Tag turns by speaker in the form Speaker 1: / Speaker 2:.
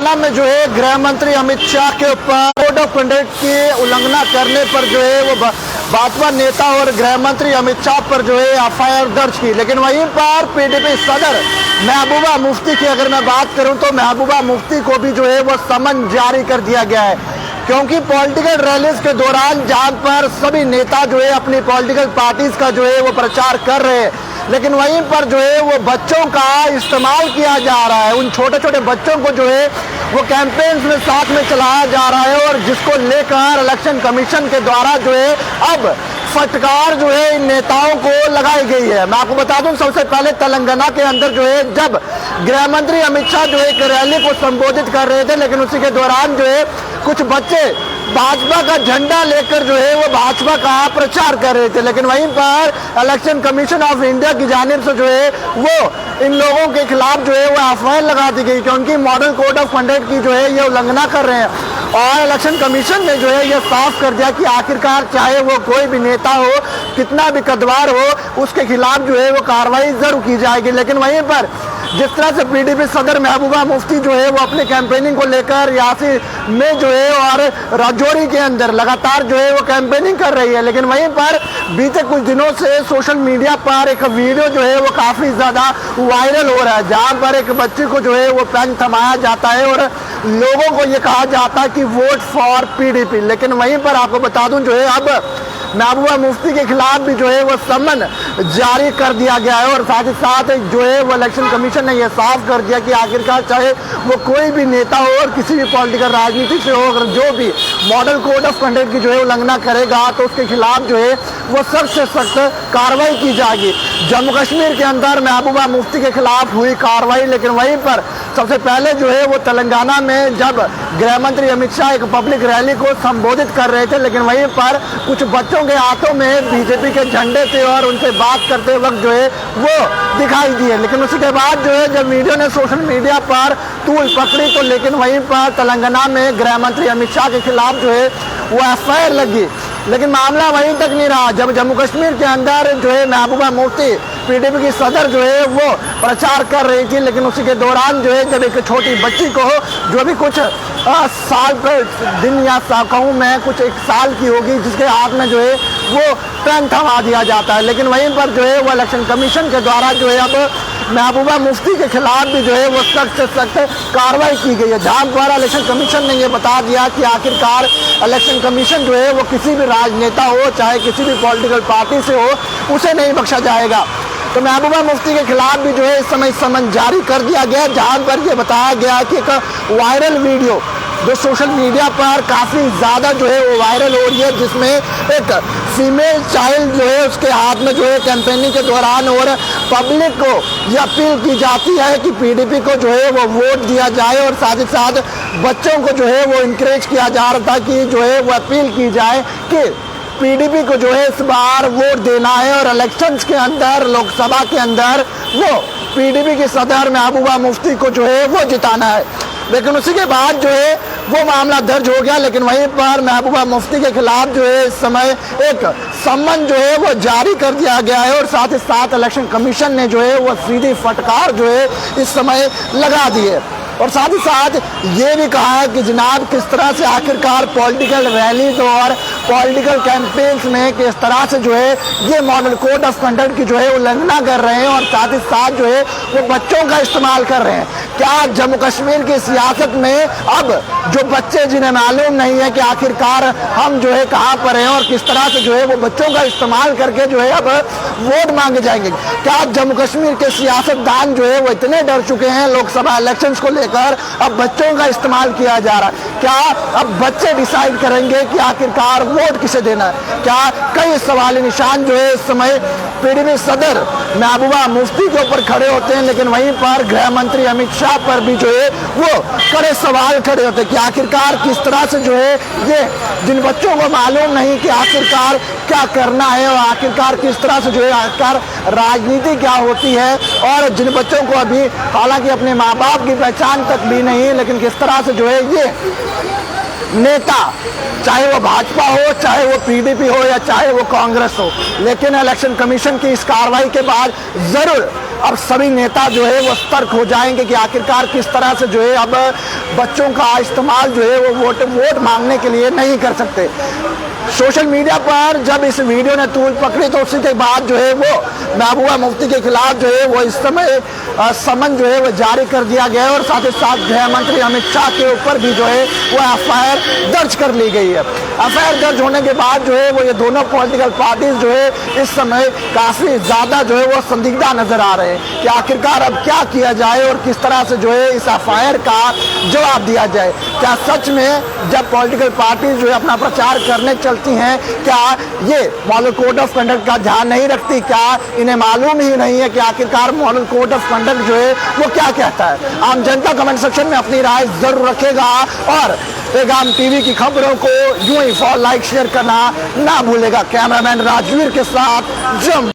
Speaker 1: तेलंगाना में जो है गृह मंत्री अमित शाह के ऊपर कोड ऑफ कंडक्ट की उल्लंघना करने पर जो है वो भाजपा नेता और गृह मंत्री अमित शाह पर जो है एफआईआर दर्ज की। लेकिन वहीं पर पीडीपी सदर महबूबा मुफ्ती की अगर मैं बात करूं तो महबूबा मुफ्ती को भी जो है वो समन जारी कर दिया गया है, क्योंकि पॉलिटिकल रैलीज के दौरान जहां पर सभी नेता जो है अपनी पॉलिटिकल पार्टीज का जो है वो प्रचार कर रहे हैं, लेकिन वहीं पर जो है वो बच्चों का इस्तेमाल किया जा रहा है। उन छोटे छोटे बच्चों को जो है वो कैंपेन्स में साथ में चलाया जा रहा है, और जिसको लेकर इलेक्शन कमीशन के द्वारा जो है अब फटकार जो है इन नेताओं को लगाई गई है। मैं आपको बता दूं, सबसे पहले तेलंगाना के अंदर जो है जब गृह मंत्री अमित शाह जो है एक रैली को संबोधित कर रहे थे, लेकिन उसी के दौरान जो है कुछ बच्चे भाजपा का झंडा लेकर जो है वो भाजपा का प्रचार कर रहे थे। लेकिन वहीं पर इलेक्शन कमीशन ऑफ इंडिया की जानिब से जो है वो इन लोगों के खिलाफ जो है वो एफआईआर लगा दी गई, क्योंकि मॉडल कोड ऑफ कंडक्ट की जो है ये उल्लंघना कर रहे हैं। और इलेक्शन कमीशन ने जो है ये साफ कर दिया कि आखिरकार चाहे वो कोई भी नेता हो, कितना भी कद्दावर हो, उसके खिलाफ जो है वो कार्रवाई जरूर की जाएगी। लेकिन वहीं पर जिस तरह से पीडीपी सदर महबूबा मुफ्ती जो है वो अपने कैंपेनिंग को लेकर यासी में जो है और राजौरी के अंदर लगातार जो है वो कैंपेनिंग कर रही है, लेकिन वहीं पर बीते कुछ दिनों से सोशल मीडिया पर एक वीडियो जो है वो काफ़ी ज़्यादा वायरल हो रहा है, जहां पर एक बच्चे को जो है वो पेन थमाया जाता है और लोगों को ये कहा जाता है कि वोट फॉर पीडीपी। लेकिन वहीं पर आपको बता दूं जो है अब महबूबा मुफ्ती के खिलाफ भी जो है वो समन जारी कर दिया गया है, और साथ ही साथ जो है वो इलेक्शन कमीशन ने यह साफ कर दिया कि आखिरकार चाहे वो कोई भी नेता हो और किसी भी पॉलिटिकल राजनीति से हो, अगर जो भी मॉडल कोड ऑफ कंडक्ट की जो है उल्लंघना करेगा तो उसके खिलाफ जो है वो सख्त से सख्त कार्रवाई की जाएगी। जम्मू कश्मीर के अंदर महबूबा मुफ्ती के खिलाफ हुई कार्रवाई, लेकिन वहीं पर सबसे पहले जो है वो तेलंगाना में जब गृह मंत्री अमित शाह एक पब्लिक रैली को संबोधित कर रहे थे, लेकिन वहीं पर कुछ बच्चों के हाथों में बीजेपी के झंडे थे और उनसे बात करते वक्त जो है वो दिखाई दिए। लेकिन उसी के बाद जो है जब वीडियो ने सोशल मीडिया पर तूल पकड़ी तो लेकिन वहीं पर तेलंगाना में गृह मंत्री अमित शाह के खिलाफ जो है वो एफआईआर लगी। लेकिन मामला वहीं तक नहीं रहा, जब जम्मू कश्मीर के अंदर जो है महबूबा मुफ्ती पीडीपी की सदर जो है वो प्रचार कर रही थी, लेकिन उसी के दौरान जो है जब एक छोटी बच्ची को जो भी कुछ साल पर दिन या कहूँ मैं कुछ 1 साल की होगी, जिसके हाथ में जो है वो पेन थमा दिया जाता है। लेकिन वहीं पर जो है वो इलेक्शन कमीशन के द्वारा जो है अब महबूबा मुफ्ती के खिलाफ भी जो है वो सख्त से सख्त कार्रवाई की गई है, जहां द्वारा इलेक्शन कमीशन ने ये बता दिया कि आखिरकार इलेक्शन कमीशन जो है वो किसी भी राजनेता हो, चाहे किसी भी पॉलिटिकल पार्टी से हो, उसे नहीं बख्शा जाएगा। तो महबूबा मुफ्ती के खिलाफ भी जो है इस समय समन जारी कर दिया गया, जहां पर ये बताया गया कि एक वायरल वीडियो जो सोशल मीडिया पर काफ़ी ज़्यादा जो है वो वायरल हो रही है, जिसमें एक फीमेल चाइल्ड जो है उसके हाथ में जो है कैंपेनिंग के दौरान और पब्लिक को ये अपील की जाती है कि पीडीपी को जो है वो वोट दिया जाए, और साथ ही साथ बच्चों को जो है वो इंकरेज किया जा रहा था कि जो है वो अपील की जाए कि पीडीपी को जो है इस बार वोट देना है और इलेक्शंस के अंदर लोकसभा के अंदर वो पीडीपी की सदर महबूबा मुफ्ती को जो है वो जिताना है। लेकिन उसी के बाद जो है वो मामला दर्ज हो गया, लेकिन वहीं पर महबूबा मुफ्ती के खिलाफ जो है इस समय एक सम्मन जो है वो जारी कर दिया गया है, और साथ ही साथ इलेक्शन कमीशन ने जो है वो सीधी फटकार जो है इस समय लगा दी है। और साथ ही साथ ये भी कहा है कि जनाब किस तरह से आखिरकार पॉलिटिकल रैलीज और पॉलिटिकल कैंपेन्स में किस तरह से जो है ये मॉडल कोड ऑफ कंडक्ट की जो है उल्लंघना कर रहे हैं, और साथ ही साथ जो है वो बच्चों का इस्तेमाल कर रहे हैं। क्या जम्मू कश्मीर की सियासत में अब जो बच्चे जिन्हें मालूम नहीं है कि आखिरकार हम जो है कहाँ पर हैं और किस तरह से जो है वो बच्चों का इस्तेमाल करके जो है अब वोट मांगे जाएंगे, क्या जम्मू कश्मीर के सियासतदान जो है वो इतने डर चुके हैं लोकसभा इलेक्शंस को लेकर, अब बच्चों का इस्तेमाल किया जा रहा है? क्या अब बच्चे डिसाइड करेंगे कि आखिरकार वोट किसे देना है? क्या कई सवाल निशान जो है इस समय पीडीपी सदर महबूबा मुफ्ती के ऊपर खड़े होते हैं, लेकिन वहीं पर गृह मंत्री अमित शाह पर भी जो है वो कड़े सवाल खड़े होते हैं कि आखिरकार किस तरह से जो है ये जिन बच्चों को मालूम नहीं कि आखिरकार क्या करना है और आखिरकार किस तरह से जो है आखिरकार राजनीति क्या होती है, और जिन बच्चों को अभी हालांकि अपने माँ बाप की पहचान तक भी नहीं, लेकिन किस तरह से जो है ये नेता, चाहे वो भाजपा हो, चाहे वो पीडीपी हो या चाहे वो कांग्रेस हो, लेकिन इलेक्शन कमीशन की इस कार्रवाई के बाद जरूर अब सभी नेता जो है वो सतर्क हो जाएंगे कि आखिरकार किस तरह से जो है अब बच्चों का इस्तेमाल जो है वो वोट मांगने के लिए नहीं कर सकते। सोशल मीडिया पर जब इस वीडियो ने तूल पकड़ी तो उसी के बाद जो है वो महबूबा मुफ्ती के खिलाफ जो है वो इस समय समन जो है वो जारी कर दिया गया है और साथ ही साथ गृह मंत्री अमित शाह के ऊपर भी जो है वो एफआईआर दर्ज कर ली गई है। एफआईआर दर्ज होने के बाद जो है वो ये दोनों पॉलिटिकल पार्टीज जो है इस समय काफी ज्यादा जो है वो संदिग्धा नजर आ रहे हैं कि आखिरकार अब क्या किया जाए और किस तरह से जो है इस एफआईआर का जवाब दिया जाए। क्या सच में जब पॉलिटिकल पार्टीज जो है अपना प्रचार करने चलती हैं क्या ये मॉडल कोड ऑफ कंडक्ट का ध्यान नहीं रखती? क्या इन्हें मालूम ही नहीं है कि आखिरकार मॉडल कोड ऑफ कंडक्ट जो है वो क्या कहता है? आम जनता कमेंट सेक्शन में अपनी राय जरूर रखेगा और पैगाम टीवी की खबरों को यूं ही फॉलो, लाइक, शेयर करना ना भूलेगा। कैमरामैन राजवीर के साथ जम।